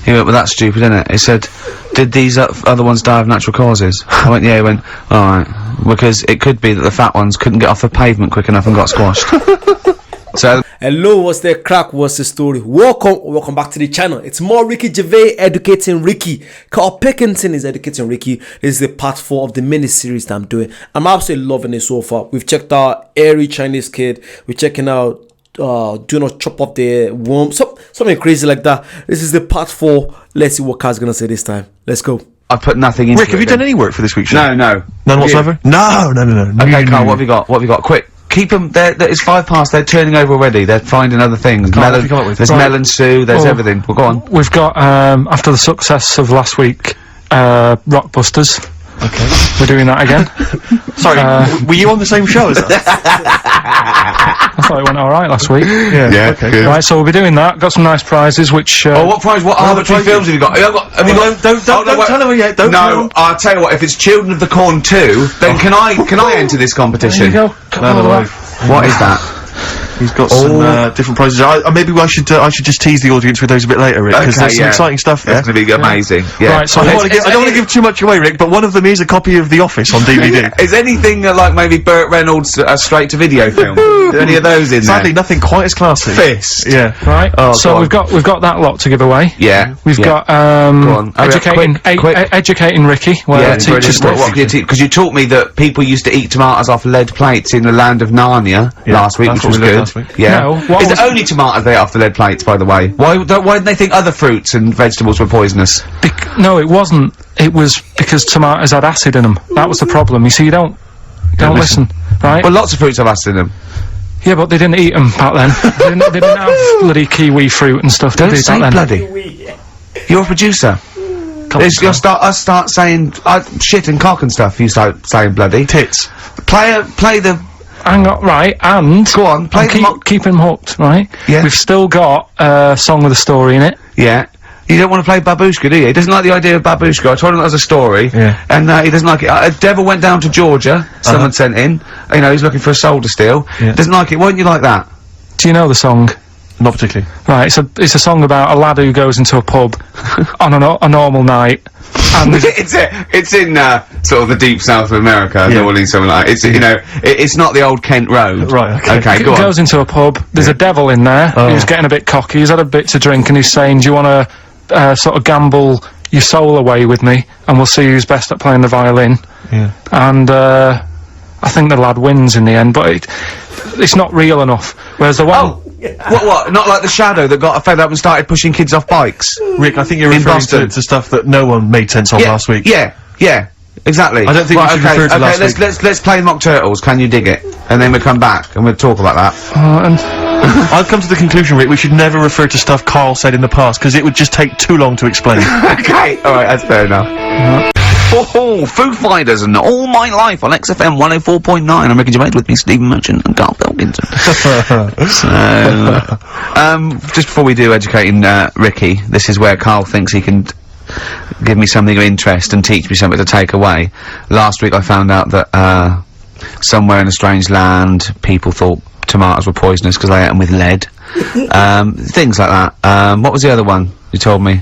He went, well, that's stupid, isn't it? He said, did these other ones die of natural causes? I went, yeah. He went, alright. Because it could be that the fat ones couldn't get off the pavement quick enough and got squashed. So... Hello, what's the crack? What's the story? Welcome back to the channel. It's more Ricky Gervais educating Ricky. Carl Pickinson is educating Ricky. This is the part 4 of the mini series that I'm doing. I'm absolutely loving it so far. We've checked out Airy Chinese Kid. We're checking out Do Not Chop Off the Worm. Something crazy like that. This is the part 4. Let's see what Carl's gonna say this time. Let's go. I put nothing into Rick, have you done any work for this week's show? No. None whatsoever? No. Okay, Carl, what have you got? Quick. Keep them, it's 5 past, they're turning over already, they're finding other things. There's melon stew, there's everything. Well, go on. We've got, after the success of last week, Rockbusters. Okay. We're doing that again. Sorry, were you on the same show as us? I thought it went alright last week. Yeah, okay. Good. Right, so we'll be doing that. Got some nice prizes, which... what prize? What arbitrary films have you got? Have you got? Don't tell him yet, don't tell him. I'll tell you what, if it's Children of the Corn 2, then can I enter this competition? There you go. No. What is that? He's got some different prizes. Maybe I should just tease the audience with those a bit later, Rick, because there's some exciting stuff there. That's going to be amazing. Yeah. Right, so I don't want to give too much away, Rick, but one of them is a copy of The Office on DVD. Is anything like maybe Burt Reynolds' straight-to-video film? Are any of those in Sadly, nothing quite as classy. Fist. Yeah. Right. Oh, so we've got that lot to give away. Yeah. We've got educating Ricky. Where teacher stuff. Because you taught me that people used to eat tomatoes off lead plates in the land of Narnia last week, which was good. Yeah. No, is it only tomatoes they ate off the lead plates, by the way? Why didn't they think other fruits and vegetables were poisonous? No, it wasn't. It was because tomatoes had acid in them. That was the problem. You see, you don't listen, right? Well, lots of fruits have acid in them. Yeah, but they didn't eat them back then. they didn't have bloody kiwi fruit and stuff. Don't did say they, back then? bloody. You're a producer. You'll start saying shit and cock and stuff. You start saying bloody tits. Play the. Hang on, right, and go on, keep him hooked, right? Yeah. We've still got a song with a story in it. Yeah. You don't want to play Babushka, do you? He doesn't like the idea of Babushka. I told him that was a story. Yeah. And he doesn't like it. Devil went down to Georgia. Someone sent in. You know, he's looking for a soul to steal. Yeah. Doesn't like it. Why don't you like that? Do you know the song? Not particularly. Right, it's a song about a lad who goes into a pub on a normal night. And it's in sort of the deep south of America, New Orleans, something like that. It's you know, it's not the old Kent Road. Right. Okay. Go on. Goes into a pub. There's a devil in there. He's getting a bit cocky. He's had a bit to drink, and he's saying, "Do you want to sort of gamble your soul away with me, and we'll see who's best at playing the violin?" Yeah. And I think the lad wins in the end, but it's not real enough. Whereas the one. What? Not like the Shadow that got fed up and started pushing kids off bikes? Rick, I think you're referring to stuff that no one made sense of last week. Yeah, exactly. I don't think we should refer to last week. Let's play Mock Turtles, Can You Dig It? And then we'll come back and we'll talk about that. I've come to the conclusion, Rick, we should never refer to stuff Carl said in the past, because it would just take too long to explain. Okay, alright, that's fair enough. Foo Fighters and All My Life on XFM 104.9. I'm Ricky Gervais, with me Stephen Merchant and Carl Pilkington. So, just before we do educating Ricky, this is where Carl thinks he can give me something of interest and teach me something to take away. Last week I found out that somewhere in a strange land people thought tomatoes were poisonous because they ate them with lead. Things like that. What was the other one you told me?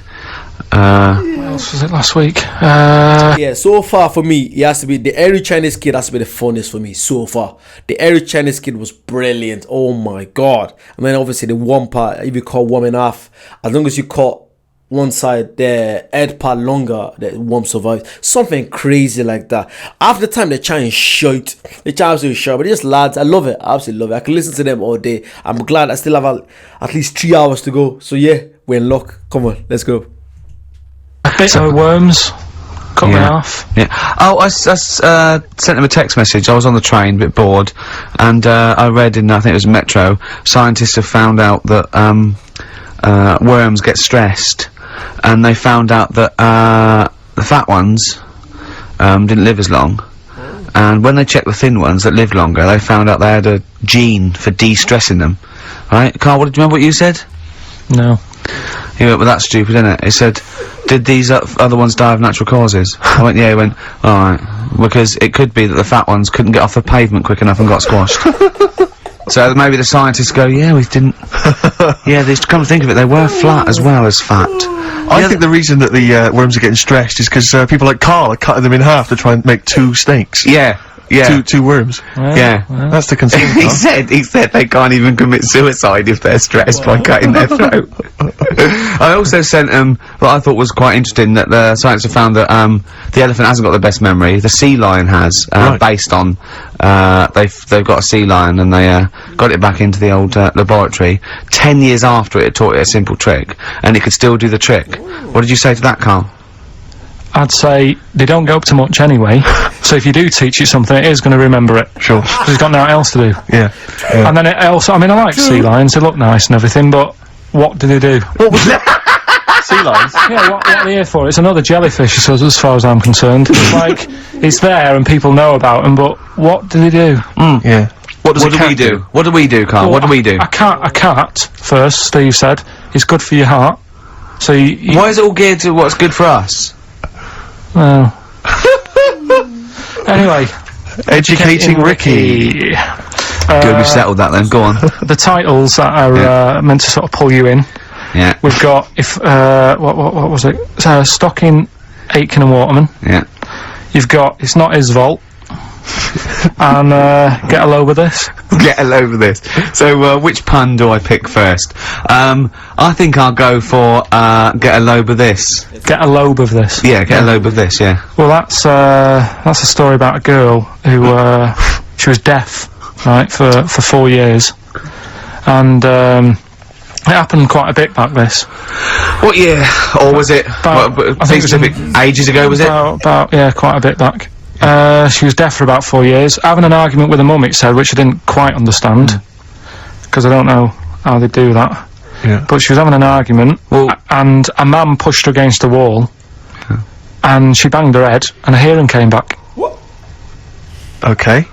What else was it last week? Yeah, so far for me, it has to be the Airy Chinese Kid. Has to be the funniest for me so far. The Airy Chinese Kid was brilliant. Oh my god! And then obviously the one part, if you cut one in half, as long as you cut one side, the head part longer, the worm survives. Something crazy like that. After the time they try and shout, but they're just lads. I love it. I absolutely love it. I can listen to them all day. I'm glad I still have at least 3 hours to go. So yeah, we're in luck. Come on, let's go. A bit of worms. Cut me off. Yeah. Oh, I sent him a text message. I was on the train, a bit bored, and I read in, I think it was Metro, scientists have found out that worms get stressed, and they found out that the fat ones didn't live as long, and when they checked the thin ones that lived longer, they found out they had a gene for de-stressing them. Right, Carl, do you remember what you said? No. He went, well, that's stupid, isn't it? He said, did these other ones die of natural causes? I went, yeah. He went, alright. Because it could be that the fat ones couldn't get off the pavement quick enough and got squashed. So maybe the scientists go, yeah, we didn't. Yeah, they come to think of it, they were flat as well as fat. I think the reason that the worms are getting stressed is because people like Carl are cutting them in half to try and make 2 snakes. Yeah. Yeah. Two worms. Yeah. That's the concern. he said they can't even commit suicide if they're stressed by cutting their throat. I also sent what I thought was quite interesting, that the scientists have found that the elephant hasn't got the best memory. The sea lion has, based on they've got a sea lion and they got it back into the old laboratory 10 years after it had taught it a simple trick, and it could still do the trick. What did you say to that, Carl? I'd say they don't get up to much anyway, so if you do teach it something, it is going to remember it. Sure. Because it's got nothing else to do. Yeah. And then it also, I mean, I like sea lions, they look nice and everything, but what do they do? What was that? Sea lions? Yeah, what are they here for? It's another jellyfish, as far as I'm concerned. It's like, it's there and people know about them, but what do they do? Yeah. What do we do? What do we do, Carl? Well, what do we do? A cat, first, Steve said, is good for your heart. So Why is it all geared to what's good for us? Well. Anyway. Educating Ricky. Good, we settled that then, go on. The titles that are meant to sort of pull you in. Yeah. We've got, what was it? Stocking, Aitken and Waterman. Yeah. You've got It's Not His Vault. And, Get a Load of This. Get a load of this. So, which pun do I pick first? I think I'll go for, get a load of this. Get a lobe of this. Yeah, get a load of this, yeah. Well, that's a story about a girl who, she was deaf, right, for 4 years. And, it happened quite a bit back this. What year? Or was it, I think it was ages ago, was it? About, yeah, quite a bit back. She was deaf for about 4 years, having an argument with her mum, it said, which I didn't quite understand, because I don't know how they do that. Yeah. But she was having an argument, Well, and a man pushed her against a wall, and she banged her head, and her hearing came back. Okay.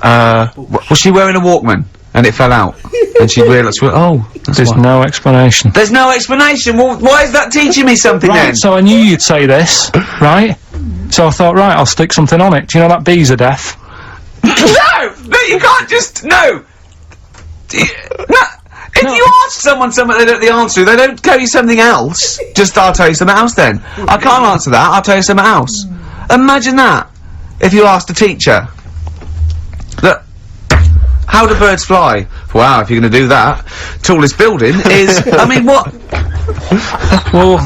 was she wearing a Walkman? And it fell out? And she realised, well, oh, that's There's why. no explanation. There's no explanation. Well, why is that teaching me something then? Right, so I knew you'd say this, right? So I thought, right, I'll stick something on it. Do you know that bees are deaf? No, you can't just, no. If you ask someone something they don't know the answer to, they don't tell you something else. Just, I'll tell you something else then. I can't answer that, I'll tell you something else. Imagine that, if you asked a teacher. Look, how do birds fly? Wow, if you're gonna do that, tallest building is, I mean, what? Well,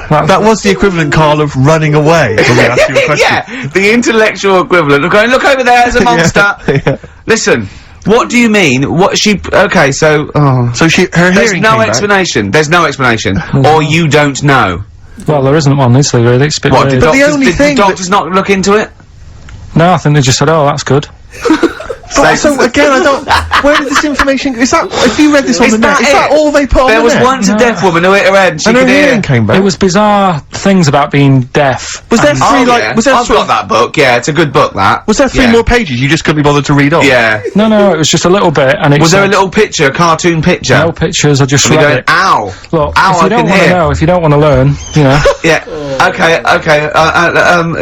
That was the equivalent, Carl, of running away when we asked you a question. Yeah, the intellectual equivalent of going, look over there, there's a monster. Yeah. Listen, what do you mean? What she, okay, so, So her there's hearing no came back. explanation, there's no explanation. Or you don't know. well, there isn't one, is there, really? It's a bit What, weird. did But the doctors, only did thing the doctors not look into it? No, I think they just said, oh, that's good. But so again, I don't. Where did this information? Is that if you read this on Is the net? that Is that it? all they put on There the was net? once a deaf woman who hit her head and she And her could hear. hearing came back. It was bizarre things about being deaf. Was there and- three Oh, yeah. was there I've sort got of, that book, yeah, it's a good book, that. was there 3 Yeah. more pages you just couldn't be bothered to read on? Yeah. No, it was just a little bit, and it Was there a said- little picture, a cartoon picture? No pictures, I just We read going, it. ow! Look, Ow, if you I don't can want to hear. know, if you don't want to learn, you know. Yeah. Okay.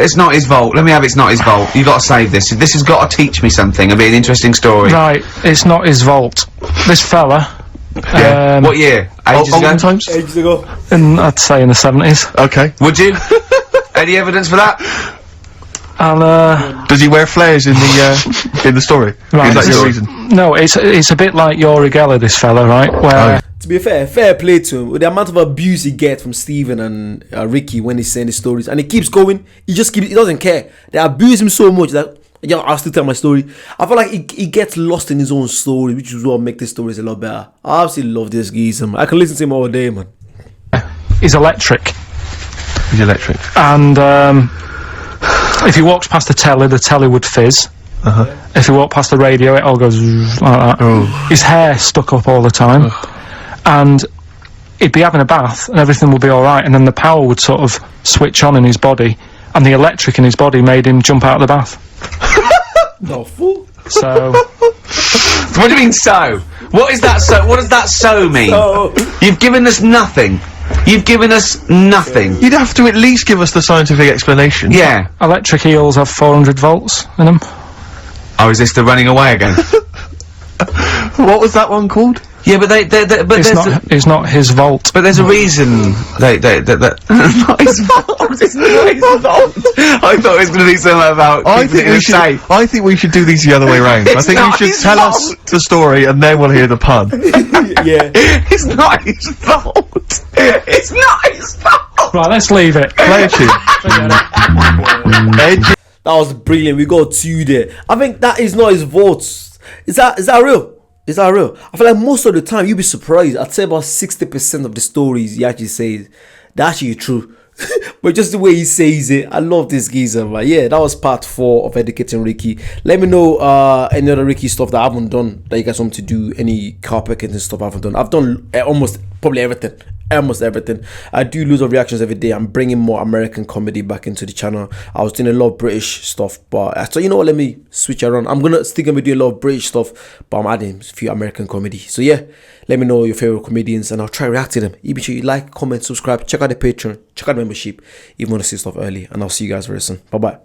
It's not his fault. Let me have It's Not His Fault. You got to save this. This has got to teach me something. It'll be an interesting story. Right, It's Not His Vault. This fella, Yeah. What year? Ages ago? Olden times. Ages ago. I'd say in the 70s, Okay. Would you? Any evidence for that? and Does he wear flares in the story? Right, Is that this- your reason? no, it's a bit like Yori Geller, this fella, right, where To be fair play to him. With the amount of abuse he gets from Steven and Ricky when he's saying his stories, and he keeps going. He doesn't care. They abuse him so much that, yeah, I'll still tell my story. I feel like he gets lost in his own story, which is what makes the stories a lot better. I absolutely love this geezer, man. I can listen to him all day, man. he's electric. He's electric. And if he walks past the telly would fizz. If he walked past the radio, it all goes like that. His hair stuck up all the time. And he'd be having a bath and everything would be alright, and then the power would sort of switch on in his body, and the electric in his body made him jump out of the bath. No fool. So, What do you mean so? What is that so? What does that so mean? Oh, You've given us nothing. You've given us nothing. You'd have to at least give us the scientific explanation. Yeah. electric eels have 400 volts in them. Oh, is this the running away again? What was that one called? Yeah, but but It's not his vault. but there's a reason that not his fault. It's not his fault. I thought it was going to be something about. I think we should do these the other way round. I think you not should his tell us fault. the story and then we'll hear the pun. Yeah. It's not his fault. It's not his fault. Right, let's leave it. Play a tune. Edgy. That was brilliant. We got 2 there. I think that is not his votes. Is that real? Is that real? I feel like most of the time you'll be surprised. I'd say about 60% of the stories he actually says, they're actually true. But just the way he says it, I love this geezer. But yeah, that was part 4 of Educating Ricky. Let me know any other Ricky stuff that I haven't done that you guys want to do. Any carpet and stuff I haven't done. I've done probably everything. Almost everything. I do loads of reactions every day. I'm bringing more American comedy back into the channel. I was doing a lot of British stuff, but I thought, you know what, let me switch around. I'm still gonna be doing a lot of British stuff, but I'm adding a few American comedy. So yeah, let me know your favorite comedians and I'll try react to them. Make sure you like, comment, subscribe, check out the Patreon, check out the membership if you want to see stuff early, and I'll see you guys very soon. Bye bye.